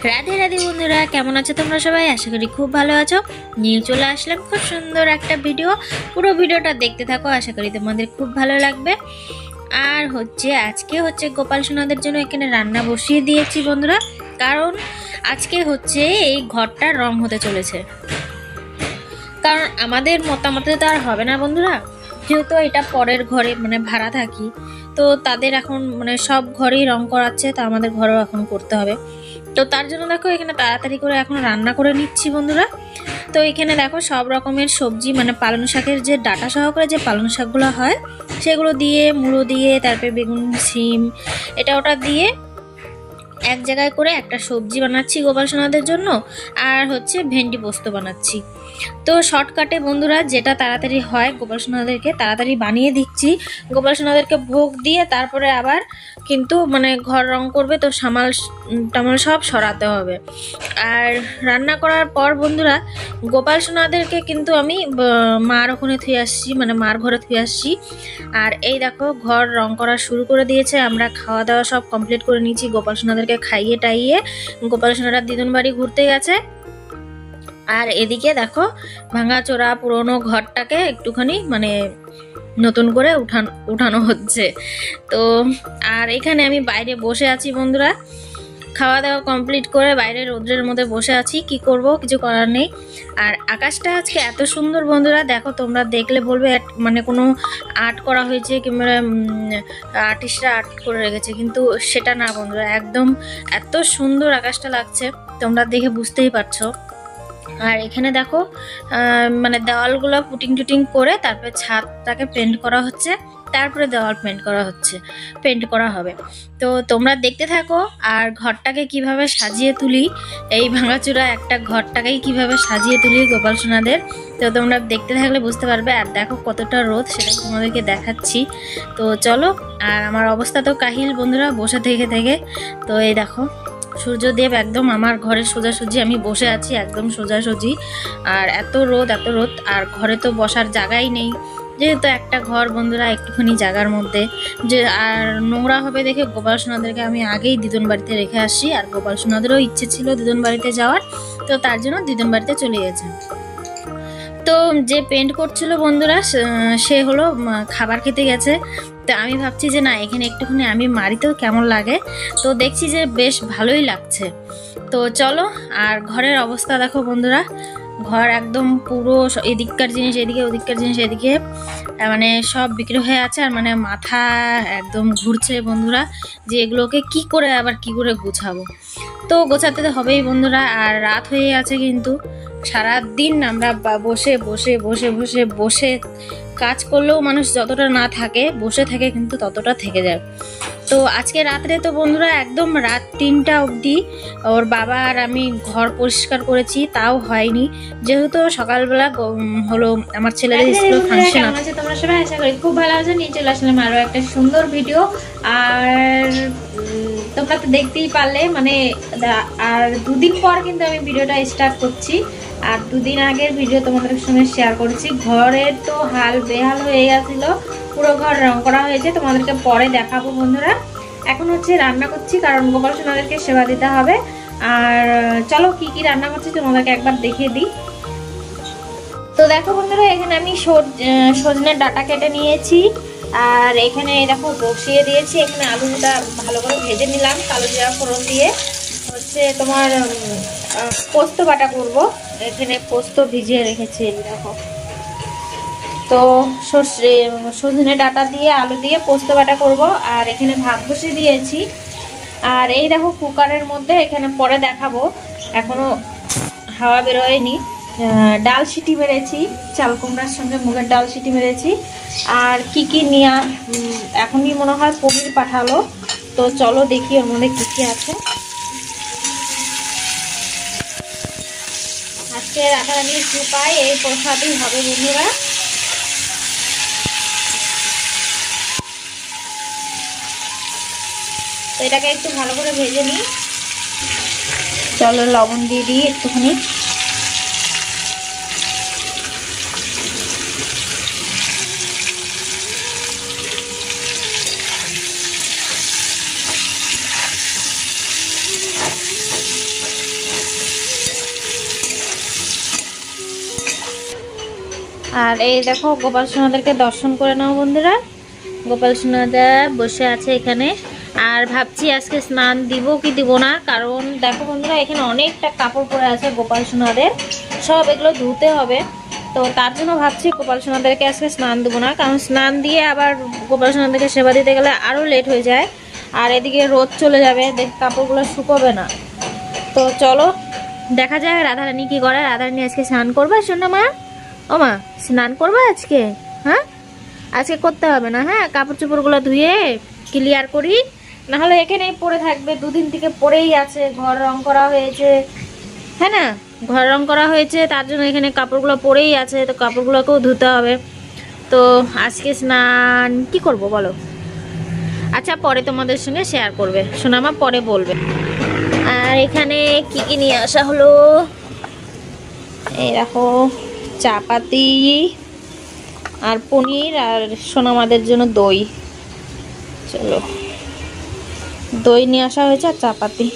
রাধে রাধে বন্ধুরা, কেমন আছো তোমরা সবাই? আশা করি খুব ভালো আছো। নিয়ে চলে আসলাম খুব সুন্দর একটা ভিডিও। পুরো ভিডিওটা দেখতে থাকো, আশা করি তোমাদের খুব ভালো লাগবে। আর আজকে গোপাল সোনাদের জন্য এখানে রান্না বসিয়ে দিয়েছি বন্ধুরা, কারণ আজকে এই ঘরটা রং হতে চলেছে। কারণ আমাদের মতামতে তো আর হবে না বন্ধুরা, যেহেতু এটা পরের ঘরে মানে ভাড়া থাকি, তো তাদের এখন মানে সব ঘরেই রং করাচ্ছে, তো আমাদের ঘরেও এখন করতে হবে। তো তার জন্য দেখো এখানে তাড়াতাড়ি করে এখন রান্না করে নিচ্ছি বন্ধুরা। তো এখানে দেখো সব রকমের সবজি মানে পালং শাকের যে ডাটা সহকারে যে পালং শাকগুলো হয় সেগুলো দিয়ে, মুড়ো দিয়ে, তারপরে বেগুন, সিম, এটা ওটা দিয়ে এক জায়গায় করে একটা সবজি বানাচ্ছি গোপাল সোনাদের জন্য। আর ভেন্ডি পোস্ত বানাচ্ছি। তো শর্টকাটে বন্ধুরা যেটা তাড়াতাড়ি হয় গোপাল সোনাদেরকে তাড়াতাড়ি বানিয়ে দিচ্ছি। গোপাল সোনাদেরকে ভোগ দিয়ে তারপরে আবার কিন্তু মানে ঘর রং করবে, তো সামাল টামাল সব সরাতে হবে। আর রান্না করার পর বন্ধুরা গোপাল সোনাদেরকে কিন্তু আমি মার ওখানে থুয়ে আসছি, মানে মার ঘরে থুয়ে আসছি। আর এই দেখো ঘর রং করা শুরু করে দিয়েছে। আমরা খাওয়া দাওয়া সব কমপ্লিট করে নিয়েছি, গোপাল সোনাদেরকে খাইয়ে টাইয়ে গোপাল সোনারা দিদুন বাড়ি ঘুরতে গেছে। আর এদিকে দেখো ভাঙাচোরা পুরোনো ঘরটাকে একটুখানি মানে নতুন করে উঠানো হচ্ছে। তো আর এখানে আমি বাইরে বসে আছি বন্ধুরা, খাওয়া দাওয়া কমপ্লিট করে বাইরে রোদ্রের মধ্যে বসে আছি, কি করব, কিছু করার নেই। আর আকাশটা আজকে এত সুন্দর বন্ধুরা, দেখো তোমরা দেখলে বলবে মানে কোনো আর্ট করা হয়েছে কিংবা আর্টিস্টরা আর্ট করে রেখেছে, কিন্তু সেটা না বন্ধুরা, একদম এত সুন্দর আকাশটা লাগছে, তোমরা দেখে বুঝতেই পারছো। আর এখানে দেখো মানে দেওয়ালগুলো পুটিং টুটিং করে তারপরে ছাদটাকে পেন্ট করা হচ্ছে, তারপরে দেওয়াল পেন্ট করা হবে। তো তোমরা দেখতে থাকো। আর ঘরটাকে কিভাবে সাজিয়ে তুলি, এই ভাঙাচোরা একটা ঘরটাকেই কিভাবে সাজিয়ে তুলি গোপাল সোনাদের, তো তোমরা দেখতে থাকলে বুঝতে পারবে। আর দেখো কতটা রোদ সেটা তোমাদেরকে দেখাচ্ছি। তো চলো। আর আমার অবস্থা তো কাহিল বন্ধুরা বসে থেকে। তো এই দেখো সূর্যদেব একদম আমার ঘরে সোজাসুজি, আমি বসে আছি একদম সোজাসুজি। আর এত রোদ আর ঘরে তো বসার জায়গাই নেই, যেহেতু একটা ঘর বন্ধুরা একটুখানি জায়গার মধ্যে যে। আর নোংরা হবে দেখে গোপাল সোনাদেরকে আমি আগেই দিদুন বাড়িতে রেখে আসি। আর গোপাল সোনাদেরও ইচ্ছে ছিল দিদুন বাড়িতে যাওয়ার, তো তার জন্য দিদুন বাড়িতে চলে গেছে। তো যে পেন্ট করছিল বন্ধুরা সে হলো খাবার খেতে গেছে। তো আমি ভাবছি যে না এখানে একটুখানি আমি মারি তো কেমন লাগে, তো দেখছি যে বেশ ভালোই লাগছে। তো চলো। আর ঘরের অবস্থা দেখো বন্ধুরা, ঘর একদম পুরো এদিককার জিনিস এদিকে, ওদিককার জিনিস এদিকে, মানে সব বিক্রি হয়ে আছে। আর মানে মাথা একদম ঘুরছে বন্ধুরা, যে এগুলোকে কি করে গুছাবো। তো গোছাতে তো হবেই বন্ধুরা। আর রাত হয়ে আছে, কিন্তু সারাদিন আমরা বসে কাজ করলেও মানুষ যতটা না থাকে বসে থাকে কিন্তু ততটা থেকে যায়। তো আজকে রাত্রে তো বন্ধুরা একদম রাত 3টা অবধি ওর বাবা আর আমি ঘর পরিষ্কার করেছি, তাও হয়নি, যেহেতু সকালবেলা হলো আমার ছেলের স্কুল ফাংশন আছে। তোমরা সবাই আশা করি খুব ভালো আছো। নিয়ে চলে আসলাম আরো একটা সুন্দর ভিডিও। আর তোমরা তো দেখতেই পারলে মানে, আর 2 দিন পর কিন্তু আমি ভিডিওটা স্টার্ট করছি। আর 2 দিন আগের ভিডিও তোমাদের সঙ্গে শেয়ার করেছি। ঘরের তো হাল বেহাল হয়ে গেছিল, পুরো ঘর রং করা হয়েছে, তোমাদেরকে পরে দেখাবো বন্ধুরা। এখন রান্না করছি, কারণ গোপাল সোনাদেরকে সেবা দিতে হবে। আর চলো কি কি রান্না করছি তোমাদেরকে একবার দেখিয়ে দিই। তো দেখো বন্ধুরা, এখানে আমি সজনের ডাঁটা কেটে নিয়েছি। আর এখানে দেখো বসিয়ে দিয়েছি, এখানে আলুটা ভালো করে ভেজে নিলাম কালো জিরা ফোড়ন দিয়ে। তোমার পোস্ত বাটা করব, এখানে পোস্ত ভিজিয়ে রেখেছি দেখো। তো সজনে ডাঁটা দিয়ে আলু দিয়ে পোস্ত বাটা করব। আর এখানে ভাত বসিয়ে দিয়েছি। আর এই দেখো কুকারের মধ্যে, এখানে পরে দেখাবো, এখনো হাওয়া বেরোয়নি, ডাল সিটি মেরেছি, চাল কুমড়ার সঙ্গে মুগের ডাল সিটি মেরেছি। আর কি নিয়ে এখনই মনে হয় পনির পাঠালো। তো চলো দেখি ওর মধ্যে কি আছে। আজকে রাধারানীর কৃপায় এই প্রসাদই হবে বন্ধুরা। তো এটাকে একটু ভালো করে ভেজে নিই। চলো লবণ দিয়ে দিই একটুখানি। আর এই দেখো গোপাল সোনাদেরকে দর্শন করে নাও বন্ধুরা। গোপাল সোনাদা বসে আছে এখানে। আর ভাবছি আজকে স্নান দিব কি দিব না, কারণ দেখো বন্ধুরা এখানে অনেকটা কাপড় পরে আছে গোপাল সোনাদের, সব এগুলো ধুতে হবে। তো তার জন্য ভাবছি গোপাল সোনাদেরকে আজকে স্নান দেবো না, কারণ স্নান দিয়ে আবার গোপাল সোনাদেরকে সেবা দিতে গেলে আরও লেট হয়ে যায়। আর এদিকে রোদ চলে যাবে, দেখ কাপড়গুলো শুকোবে না। তো চলো দেখা যায় রাধারানী কি করে। রাধারানী আজকে স্নান করবে শোনা মা? ও মা, স্নান করবে আজকে? হ্যাঁ আজকে করতে হবে না, হ্যাঁ কাপড় চোপড়গুলো ধুয়ে ক্লিয়ার করি, নাহলে এখানেই পরে থাকবে। দুদিন থেকে পরেই আছে, ঘর রং করা হয়েছে, হ্যাঁ না ঘর রং করা হয়েছে, তার জন্য এখানে কাপড়গুলো পরেই আছে। তো কাপড়গুলোকেও ধুতে হবে। তো আজকে স্নান কি করব বলো? আচ্ছা পরে তোমাদের সঙ্গে শেয়ার করবে, সোনামা পরে বলবে। আর এখানে কি কি নিয়ে আসা হলো, এই দেখো চাপাতি আর পনির, আর সোনামাদের জন্য দই। চলো দই নিয়ে আসা হয়েছে আর চাপাতি।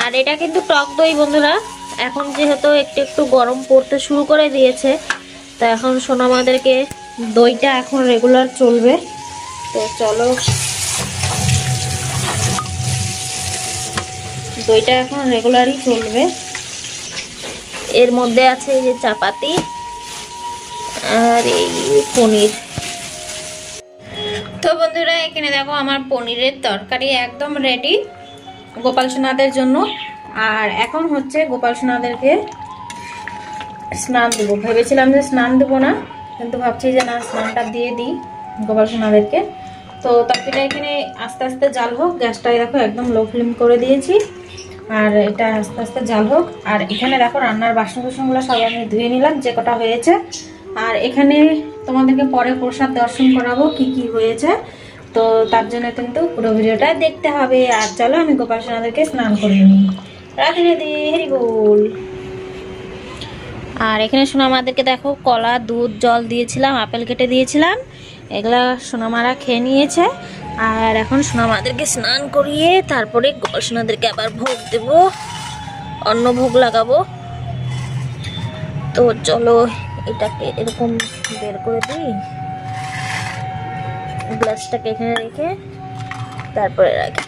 আর এটা কিন্তু টক দই বন্ধুরা। এখন যেহেতু একটু একটু গরম পড়তে শুরু করে দিয়েছে, তো এখন সোনামাদেরকে দইটা এখন রেগুলার চলবে। তো চলো দইটা এখন রেগুলারই চলবে। এর মধ্যে আছে এই যে চাপাতি আর এই পনির। তো বন্ধুরা এখানে দেখো আমার পনিরের তরকারি একদম রেডি গোপাল সোনাদের জন্য। আর এখন হচ্ছে গোপাল সোনাদেরকে স্নান দেবো। ভেবেছিলাম যে স্নান দেবো না, কিন্তু ভাবছি যে না স্নানটা দিয়ে দিই গোপাল সোনাদেরকে। তো তরকারিটা এখানে আস্তে আস্তে জাল হোক, গ্যাসটাই দেখো একদম লো ফ্লেম করে দিয়েছি। আর এটা আস্তে আস্তে জাল হোক। আর এখানে দেখো রান্নার বাসন কুসনগুলো সব আমি ধুয়ে নিলাম যে কটা হয়েছে। আর এখানে তোমাদেরকে পরে প্রসাদ দর্শন করাবো কি কি হয়েছে, তো তার জন্য কিন্তু পুরো ভিডিওটা দেখতে হবে। আর চলো আমি গোপাল সোনাদেরকে স্নান করে নিই। রাধে রাধে, হরি বল। আর এখানে সোনামাদেরকে দেখো কলা দুধ জল দিয়েছিলাম, আপেল কেটে দিয়েছিলাম, এগুলা সোনামারা খেয়ে নিয়েছে। আর এখন সোনামাদেরকে স্নান করিয়ে তারপরে গোপাল সোনাদেরকে আবার ভোগ দেব, অন্ন ভোগ লাগাবো। তো চলো এটাকে এরকম বের করে দিই, গ্লাসটাকে এখানে রেখে তারপরে রাখি।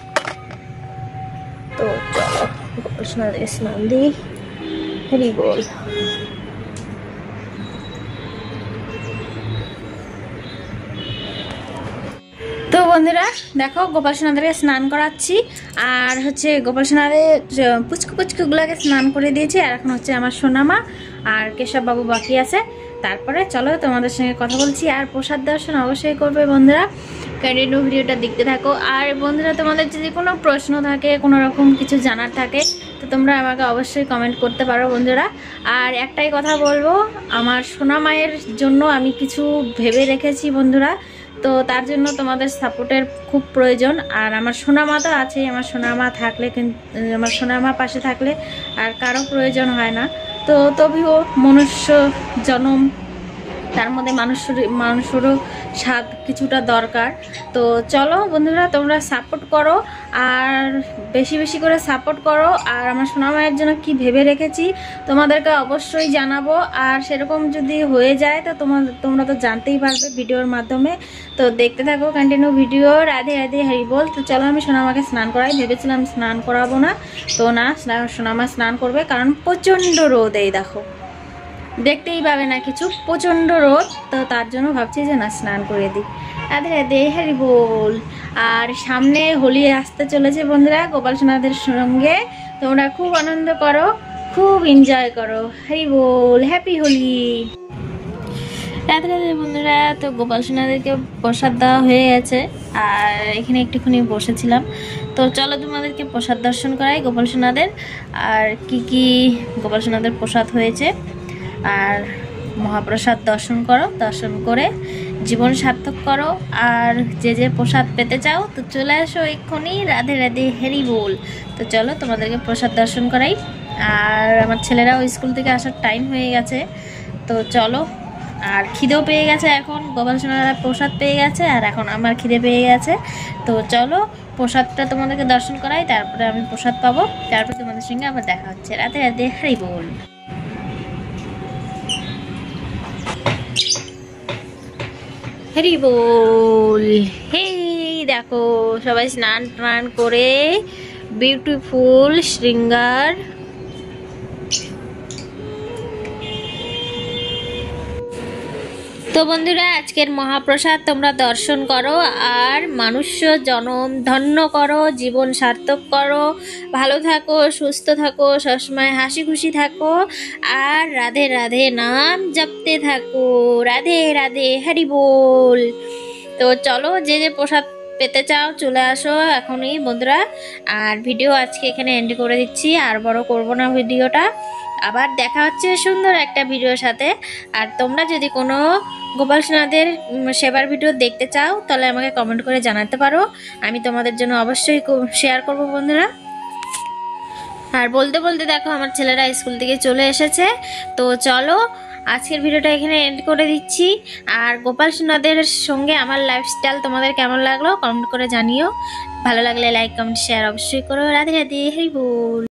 তো চলো গোপাল সোনাদেরকে স্নান দিই, হরি বল। তো বন্ধুরা দেখো গোপাল সোনাদেরকে স্নান করাচ্ছি। আর হচ্ছে গোপাল সোনাদের পুচকু পুচকুগুলাকে স্নান করে দিয়েছি। আর এখন হচ্ছে আমার সোনামা আর কেশব বাবু বাকি আছে। তারপরে চলো তোমাদের সঙ্গে কথা বলছি। আর প্রসাদ দর্শন অবশ্যই করবে বন্ধুরা, কন্টিনিউ ভিডিওটা দেখতে থাকো। আর বন্ধুরা তোমাদের যদি কোনো প্রশ্ন থাকে, কোনো রকম কিছু জানার থাকে, তো তোমরা আমাকে অবশ্যই কমেন্ট করতে পারো বন্ধুরা। আর একটাই কথা বলবো, আমার সোনা মায়ের জন্য আমি কিছু ভেবে রেখেছি বন্ধুরা, তো তার জন্য তোমাদের সাপোর্টের খুব প্রয়োজন। আর আমার সোনামা তো আছেই, আমার সোনামা থাকলে কিন্তু, আমার সোনামা পাশে থাকলে আর কারো প্রয়োজন হয় না। তো তবেও মনুষ্য জনম, তার মধ্যে মানুষেরও স্বাদ কিছুটা দরকার। তো চলো বন্ধুরা তোমরা সাপোর্ট করো, আর বেশি বেশি করে সাপোর্ট করো। আর আমার সোনা মায়ের জন্য কি ভেবে রেখেছি তোমাদেরকে অবশ্যই জানাবো। আর সেরকম যদি হয়ে যায় তো তোমরা তো জানতেই পারবে ভিডিওর মাধ্যমে। তো দেখতে থাকো কন্টিনিউ ভিডিও। রাধে রাধে, হরি বল। তো চলো আমি সোনামাকে স্নান করাই। ভেবেছিলাম স্নান করাবো না, তো না সোনামা স্নান করবে, কারণ প্রচণ্ড রোদ, এই দেখো দেখতেই পাবে না কিছু, প্রচণ্ড রোদ। তো তার জন্য ভাবছি যে না স্নান করে দিই। রাধে রাধে, হরি বল। আর সামনে হোলি আসতে চলেছে বন্ধুরা, গোপাল সোনাদের সঙ্গে তোমরা খুব আনন্দ করো, খুব এনজয় করো। হরি বল, হ্যাপি হোলি। রাধে রাধে বন্ধুরা। তো গোপাল সোনাদেরকে প্রসাদ দেওয়া হয়ে গেছে, আর এখানে একটুখানি বসেছিলাম। তো চলো তোমাদেরকে প্রসাদ দর্শন করাই গোপাল সোনাদের, আর কি কি গোপাল সোনাদের প্রসাদ হয়েছে। আর মহাপ্রসাদ দর্শন করো, দর্শন করে জীবন সার্থক করো। আর যে যে প্রসাদ পেতে চাও তো চলে আসো এক্ষুনি। রাধে রাধে, হরি বল। তো চলো তোমাদেরকে প্রসাদ দর্শন করাই। আর আমার ছেলেরাও স্কুল থেকে আসার টাইম হয়ে গেছে, তো চলো আর খিদেও পেয়ে গেছে, এখন গোপাল সোনারা প্রসাদ পেয়ে গেছে আর এখন আমার খিদে পেয়ে গেছে। তো চলো প্রসাদটা তোমাদেরকে দর্শন করাই, তারপরে আমি প্রসাদ পাবো, তারপর তোমাদের সঙ্গে আবার দেখা হচ্ছে। রাতে রাতে হারি বল, হরি বল। হেই দেখো সবাই স্নান টান করে বিউটিফুল শৃঙ্গার। তো বন্ধুরা আজকের মহাপ্রসাদ তোমরা দর্শন করো আর মানুষ্য জনম ধন্য করো, জীবন সার্থক করো, ভালো থাকো, সুস্থ থাকো, সবসময় হাসি খুশি থাকো আর রাধে রাধে নাম জপতে থাকো। রাধে রাধে হরি বল। তো চলো যে যে প্রসাদ পেতে চাও চলে আসো এখনই বন্ধুরা। আর ভিডিও আজকে এখানে এন্ড করে দিচ্ছি, আর বড় করব না ভিডিওটা। আবার দেখা হচ্ছে সুন্দর একটা ভিডিওর সাথে। আর তোমরা যদি কোনো গোপাল সোনাদের সেবার ভিডিও দেখতে চাও তাহলে আমাকে কমেন্ট করে জানাতে পারো, আমি তোমাদের জন্য অবশ্যই শেয়ার করব বন্ধুরা। আর বলতে বলতে দেখো আমার ছেলেরা স্কুল থেকে চলে এসেছে। তো চলো আজকের ভিডিওটা এখানে এন্ড করে দিচ্ছি। আর গোপাল সোনাদের সঙ্গে আমার লাইফস্টাইল তোমাদের কেমন লাগলো কমেন্ট করে জানিও। ভালো লাগলে লাইক কমেন্ট শেয়ার অবশ্যই করো। রাধে রাধে হরি বল।